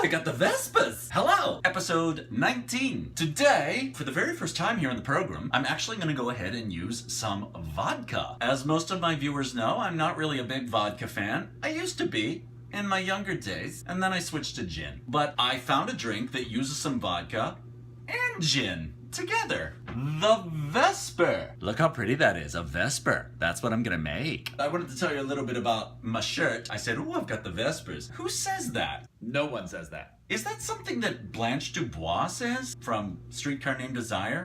I got the Vespers! Hello! Episode 19. Today, for the very first time here on the program, I'm actually going to go ahead and use some vodka. As most of my viewers know, I'm not really a big vodka fan. I used to be in my younger days, and then I switched to gin. But I found a drink that uses some vodka and gin together. The Vesper. Look how pretty that is, a Vesper. That's what I'm gonna make. I wanted to tell you a little bit about my shirt. I said, "Ooh, I've got the Vespers." Who says that? No one says that. Is that something that Blanche Dubois says from Streetcar Named Desire?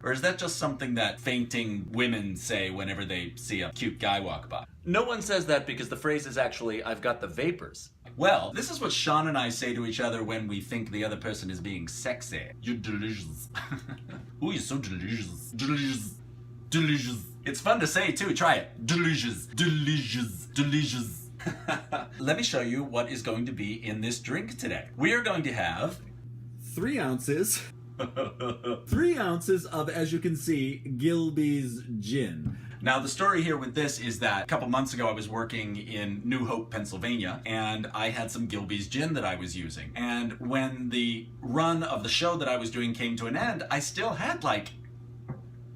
Or is that just something that fainting women say whenever they see a cute guy walk by? No one says that because the phrase is actually, "I've got the vapors." Well, this is what Sean and I say to each other when we think the other person is being sexy. You're delicious. Ooh, you're so delicious. Delicious. Delicious. It's fun to say too. Try it. Delicious. Delicious. Delicious. Let me show you what is going to be in this drink today. We are going to have 3 ounces. 3 ounces of, as you can see, Gilbey's gin. Now, the story here with this is that a couple months ago I was working in New Hope, Pennsylvania, and I had some Gilbey's gin that I was using. And when the run of the show that I was doing came to an end, I still had like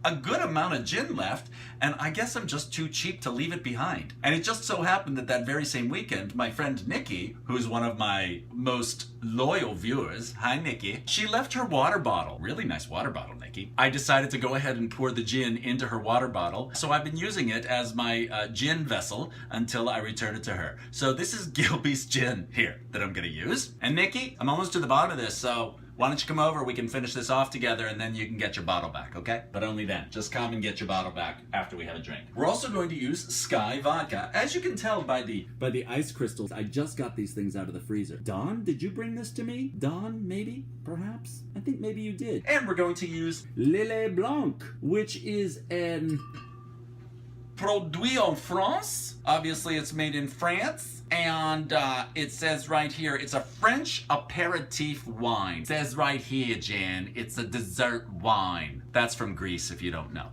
a good amount of gin left, and I guess I'm just too cheap to leave it behind. And it just so happened that that very same weekend, my friend Nikki, who's one of my most loyal viewers, hi Nikki, she left her water bottle. Really nice water bottle, Nikki. I decided to go ahead and pour the gin into her water bottle, so I've been using it as my gin vessel until I return it to her. So this is Gilbey's gin here that I'm gonna use. And Nikki, I'm almost to the bottom of this, so why don't you come over, we can finish this off together, and then you can get your bottle back, okay? But only then. Just come and get your bottle back after we have a drink. We're also going to use Sky Vodka. As you can tell by the ice crystals, I just got these things out of the freezer. Don, did you bring this to me? Don, maybe? Perhaps? I think maybe you did. And we're going to use Lillet Blanc, which is an Produit en France. Obviously, it's made in France. And it says right here, it's a French aperitif wine. It says right here, Jan, it's a dessert wine. That's from Greece, if you don't know.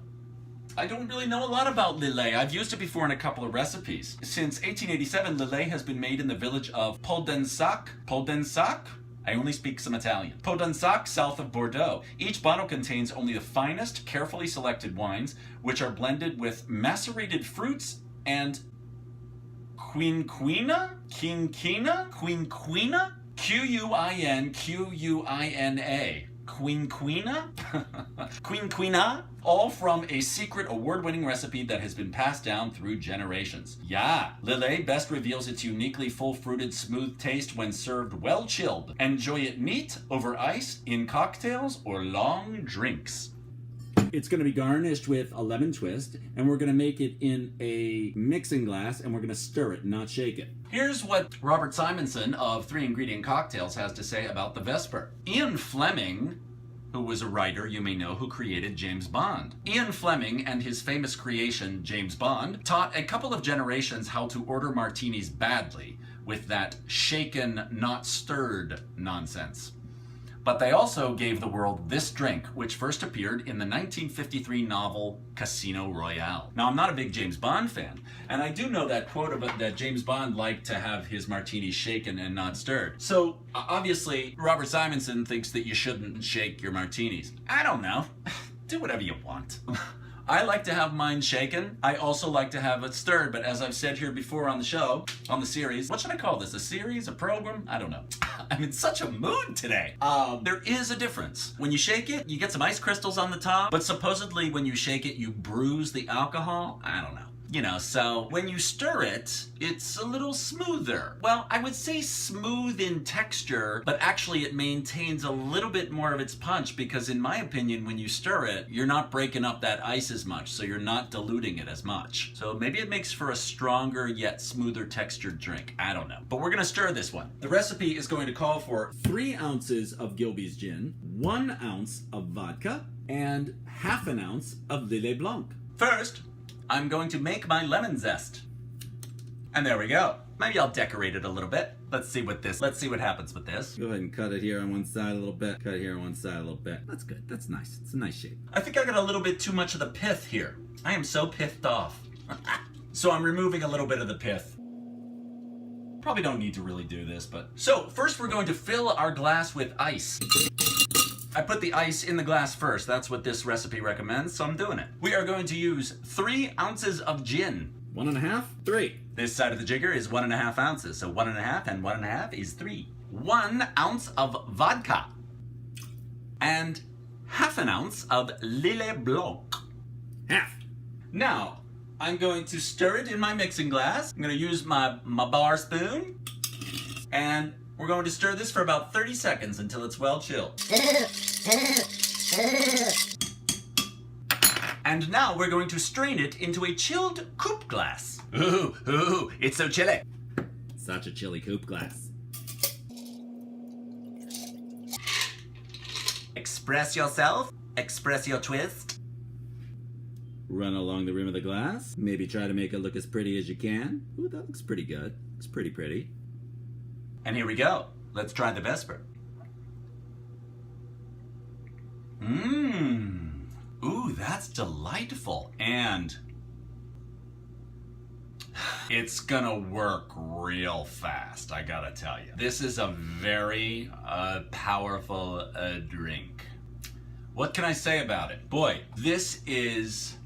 I don't really know a lot about Lillet. I've used it before in a couple of recipes. Since 1887, Lillet has been made in the village of Podensac. Podensac? I only speak some Italian. Podensac, south of Bordeaux. Each bottle contains only the finest, carefully selected wines, which are blended with macerated fruits and quinquina? Quinquina? Quinquina? Quinquina? Quinquina? Quinquina? All from a secret award-winning recipe that has been passed down through generations. Yeah, Lillet best reveals its uniquely full-fruited, smooth taste when served well-chilled. Enjoy it neat, over ice, in cocktails, or long drinks. It's going to be garnished with a lemon twist, and we're going to make it in a mixing glass, and we're going to stir it, not shake it. Here's what Robert Simonson of 3 Ingredient Cocktails has to say about the Vesper. Ian Fleming, who was a writer you may know who created James Bond. Ian Fleming and his famous creation, James Bond, taught a couple of generations how to order martinis badly with that shaken, not stirred nonsense. But they also gave the world this drink, which first appeared in the 1953 novel Casino Royale. Now, I'm not a big James Bond fan, and I do know that quote about that James Bond liked to have his martinis shaken and not stirred. So, obviously, Robert Simonson thinks that you shouldn't shake your martinis. I don't know. Do whatever you want. I like to have mine shaken. I also like to have it stirred, but as I've said here before on the show, on the series, what should I call this? A series? A program? I don't know. I'm in such a mood today. There is a difference. When you shake it, you get some ice crystals on the top, but supposedly when you shake it, you bruise the alcohol. I don't know. You know, so when you stir it, it's a little smoother. Well, I would say smooth in texture, but actually it maintains a little bit more of its punch because in my opinion, when you stir it, you're not breaking up that ice as much, so you're not diluting it as much. So maybe it makes for a stronger yet smoother textured drink. I don't know. But we're gonna stir this one. The recipe is going to call for 3 ounces of Gilbey's gin, 1 ounce of vodka, and half an ounce of Lillet Blanc. First, I'm going to make my lemon zest. And there we go. Maybe I'll decorate it a little bit. Let's see what happens with this. Go ahead and cut it here on one side a little bit. Cut it here on one side a little bit. That's good. That's nice. It's a nice shape. I think I got a little bit too much of the pith here. I am so pithed off. So I'm removing a little bit of the pith. Probably don't need to really do this, but... So, first we're going to fill our glass with ice. I put the ice in the glass first. That's what this recipe recommends, so I'm doing it. We are going to use 3 ounces of gin. 1.5? 3. This side of the jigger is 1.5 ounces, so 1.5 and 1.5 is 3. 1 ounce of vodka. And half an ounce of Lillet Blanc. Half. Now, I'm going to stir it in my mixing glass. I'm going to use my bar spoon. And we're going to stir this for about 30 seconds until it's well chilled. And now we're going to strain it into a chilled coupe glass. Ooh, it's so chilly. Such a chilly coupe glass. Express yourself. Express your twist. Run along the rim of the glass. Maybe try to make it look as pretty as you can. Ooh, that looks pretty good. It's pretty pretty. And here we go. Let's try the Vesper. Ooh, that's delightful. And it's gonna work real fast, I gotta tell you. This is a very powerful drink. What can I say about it? Boy, this is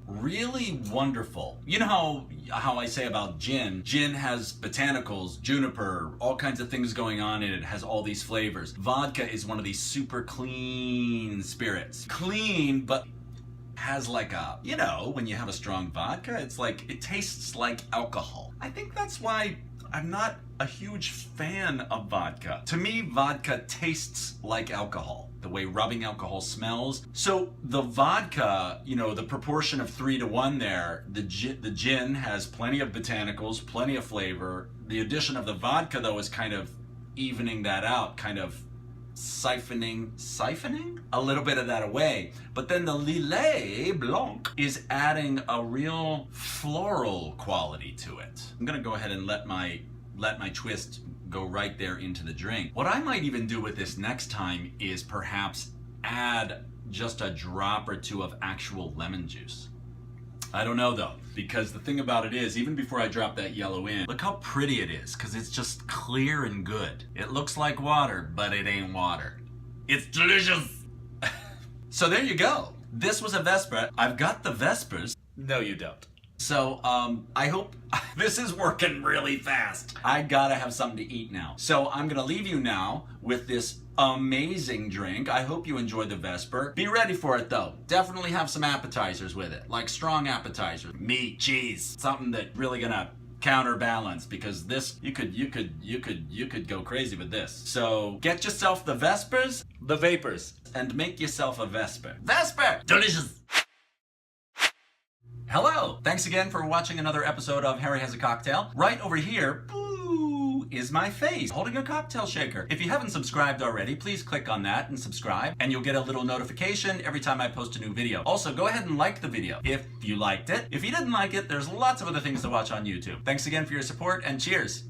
really wonderful. You know how I say about gin? Gin has botanicals, juniper, all kinds of things going on in it. It has all these flavors. Vodka is one of these super clean spirits. Clean, but has like a, you know, when you have a strong vodka, it's like, it tastes like alcohol. I think that's why I'm not a huge fan of vodka. To me, vodka tastes like alcohol, the way rubbing alcohol smells. So the vodka, you know, the proportion of 3 to 1 there, the gin has plenty of botanicals, plenty of flavor. The addition of the vodka, though, is kind of evening that out, kind of siphoning a little bit of that away. But then the Lillet Blanc is adding a real floral quality to it. I'm gonna go ahead and let my twist go right there into the drink. What I might even do with this next time is perhaps add just a drop or 2 of actual lemon juice. I don't know though, because the thing about it is, even before I drop that yellow in, look how pretty it is, because it's just clear and good. It looks like water, but it ain't water. It's delicious! So there you go. This was a Vesper. I've got the Vespers. No, you don't. So, I hope this is working really fast. I gotta have something to eat now. So I'm gonna leave you now with this amazing drink. I hope you enjoyed the Vesper. Be ready for it though. Definitely have some appetizers with it, like strong appetizers. Meat, cheese, something that really gonna counterbalance, because this, you could go crazy with this. So get yourself the Vespers, the Vapors, and make yourself a Vesper. Vesper! Delicious! Hello! Thanks again for watching another episode of Harry Has a Cocktail. Right over here, boo, is my face holding a cocktail shaker. If you haven't subscribed already, please click on that and subscribe, and you'll get a little notification every time I post a new video. Also, go ahead and like the video if you liked it. If you didn't like it, there's lots of other things to watch on YouTube. Thanks again for your support, and cheers!